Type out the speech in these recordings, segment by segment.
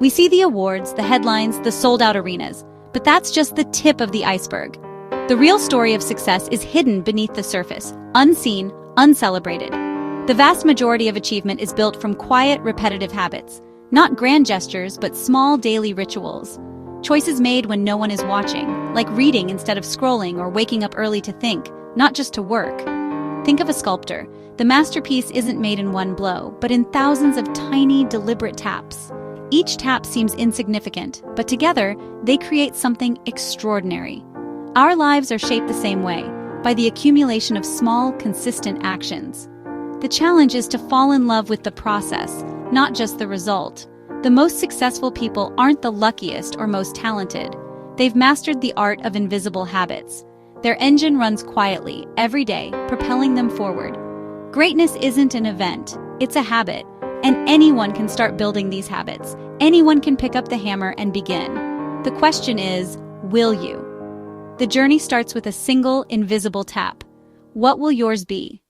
We see the awards, the headlines, the sold-out arenas, but that's just the tip of the iceberg. The real story of success is hidden beneath the surface, unseen, uncelebrated. The vast majority of achievement is built from quiet, repetitive habits, not grand gestures, but small daily rituals. Choices made when no one is watching, like reading instead of scrolling or waking up early to think, not just to work. Think of a sculptor. The masterpiece isn't made in one blow, but in thousands of tiny, deliberate taps. Each tap seems insignificant, but together, they create something extraordinary. Our lives are shaped the same way, by the accumulation of small, consistent actions. The challenge is to fall in love with the process, not just the result. The most successful people aren't the luckiest or most talented. They've mastered the art of invisible habits. Their engine runs quietly, every day, propelling them forward. Greatness isn't an event, it's a habit. And anyone can start building these habits. Anyone can pick up the hammer and begin. The question is, will you? The journey starts with a single, invisible tap. What will yours be?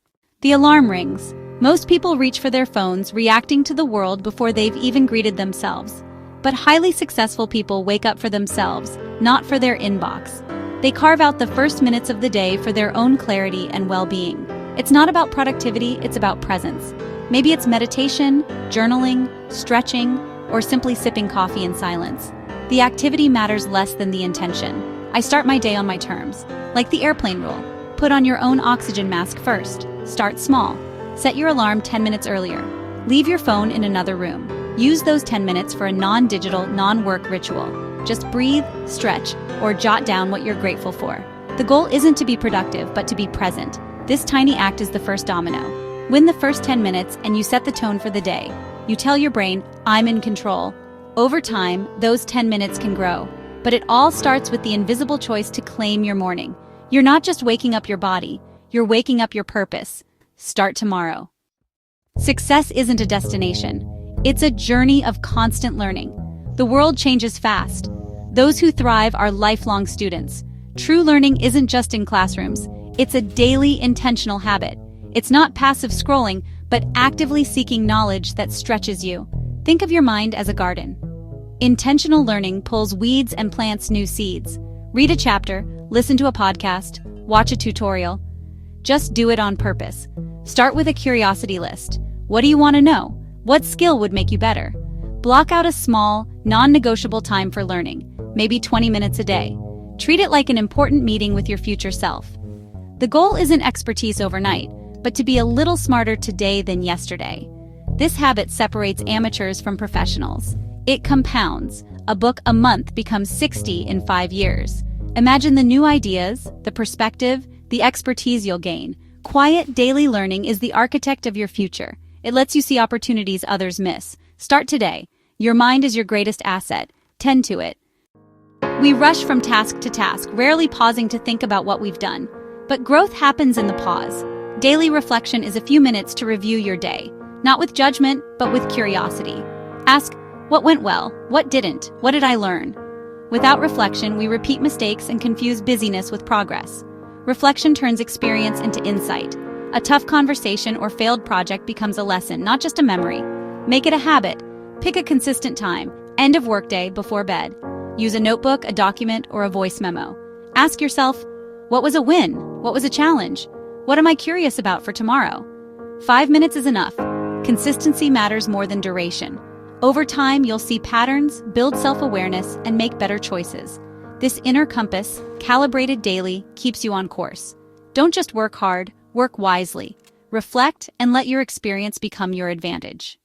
The alarm rings. Most people reach for their phones, reacting to the world before they've even greeted themselves. But highly successful people wake up for themselves, not for their inbox. They carve out the first minutes of the day for their own clarity and well-being. It's not about productivity, it's about presence. Maybe it's meditation, journaling, stretching, or simply sipping coffee in silence. The activity matters less than the intention. I start my day on my terms. Like the airplane rule, put on your own oxygen mask first. Start small. Set your alarm 10 minutes earlier. Leave your phone in another room. Use those 10 minutes for a non-digital, non-work ritual. Just breathe, stretch, or jot down what you're grateful for. The goal isn't to be productive, but to be present. This tiny act is the first domino. Win the first 10 minutes and you set the tone for the day. You tell your brain, I'm in control. Over time, those 10 minutes can grow. But it all starts with the invisible choice to claim your morning. You're not just waking up your body, you're waking up your purpose. Start tomorrow. Success isn't a destination. It's a journey of constant learning. The world changes fast. Those who thrive are lifelong students. True learning isn't just in classrooms. It's a daily, intentional habit. It's not passive scrolling, but actively seeking knowledge that stretches you. Think of your mind as a garden. Intentional learning pulls weeds and plants new seeds. Read a chapter, listen to a podcast, watch a tutorial. Just do it on purpose. Start with a curiosity list. What do you want to know? What skill would make you better? Block out a small, non-negotiable time for learning, maybe 20 minutes a day. Treat it like an important meeting with your future self. The goal isn't expertise overnight, but to be a little smarter today than yesterday. This habit separates amateurs from professionals. It compounds. A book a month becomes 60 in 5 years. Imagine the new ideas, the perspective, the expertise you'll gain. Quiet daily learning is the architect of your future. It lets you see opportunities others miss. Start today. Your mind is your greatest asset. Tend to it. We rush from task to task, rarely pausing to think about what we've done. But growth happens in the pause. Daily reflection is a few minutes to review your day, not with judgment, but with curiosity. Ask, what went well? What didn't? What did I learn? Without reflection, we repeat mistakes and confuse busyness with progress. Reflection turns experience into insight. A tough conversation or failed project becomes a lesson, not just a memory. Make it a habit. Pick a consistent time, end of workday, before bed. Use a notebook, a document, or a voice memo. Ask yourself, what was a win? What was a challenge? What am I curious about for tomorrow? 5 minutes is enough. Consistency matters more than duration. Over time, you'll see patterns, build self-awareness, and make better choices. This inner compass, calibrated daily, keeps you on course. Don't just work hard, work wisely. Reflect and let your experience become your advantage.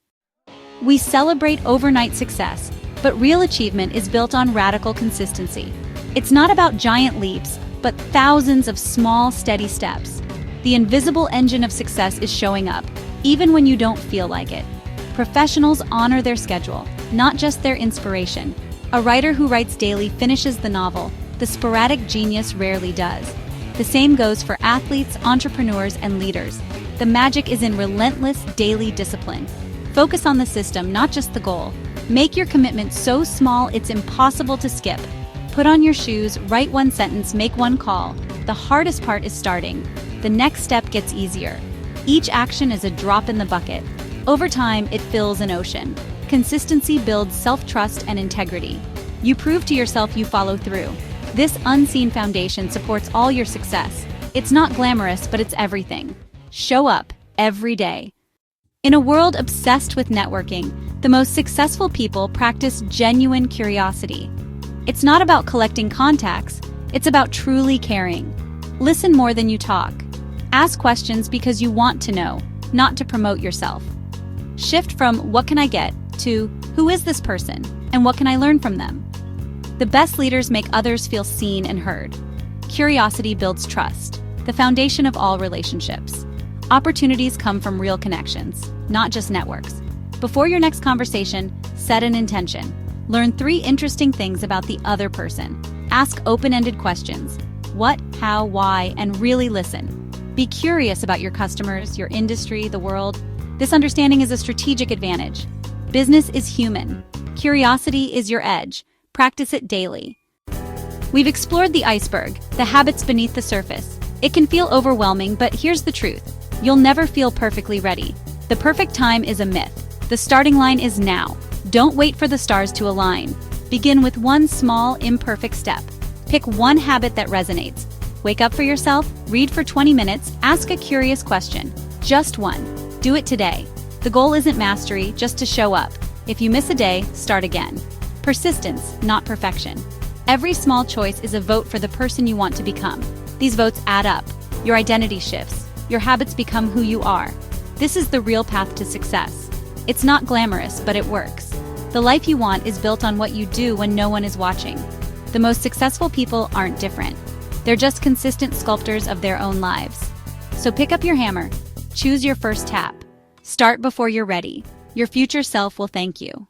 We celebrate overnight success, but real achievement is built on radical consistency. It's not about giant leaps, but thousands of small, steady steps. The invisible engine of success is showing up, even when you don't feel like it. Professionals honor their schedule, not just their inspiration. A writer who writes daily finishes the novel. The sporadic genius rarely does. The same goes for athletes, entrepreneurs, and leaders. The magic is in relentless daily discipline. Focus on the system, not just the goal. Make your commitment so small it's impossible to skip. Put on your shoes, write one sentence, make one call. The hardest part is starting. The next step gets easier. Each action is a drop in the bucket. Over time, it fills an ocean. Consistency builds self-trust and integrity. You prove to yourself you follow through. This unseen foundation supports all your success. It's not glamorous, but it's everything. Show up every day. In a world obsessed with networking, the most successful people practice genuine curiosity. It's not about collecting contacts, it's about truly caring. Listen more than you talk. Ask questions because you want to know, not to promote yourself. Shift from "what can I get" to "who is this person and what can I learn from them?" The best leaders make others feel seen and heard. Curiosity builds trust, the foundation of all relationships. Opportunities come from real connections, not just networks. Before your next conversation, set an intention. Learn 3 interesting things about the other person. Ask open-ended questions. What, how, why, and really listen. Be curious about your customers, your industry, the world. This understanding is a strategic advantage. Business is human. Curiosity is your edge. Practice it daily. We've explored the iceberg, the habits beneath the surface. It can feel overwhelming, but here's the truth. You'll never feel perfectly ready. The perfect time is a myth. The starting line is now. Don't wait for the stars to align. Begin with one small, imperfect step. Pick one habit that resonates. Wake up for yourself, read for 20 minutes, ask a curious question. Just one. Do it today. The goal isn't mastery, just to show up. If you miss a day, start again. Persistence, not perfection. Every small choice is a vote for the person you want to become. These votes add up. Your identity shifts. Your habits become who you are. This is the real path to success. It's not glamorous, but it works. The life you want is built on what you do when no one is watching. The most successful people aren't different. They're just consistent sculptors of their own lives. So pick up your hammer. Choose your first tap. Start before you're ready. Your future self will thank you.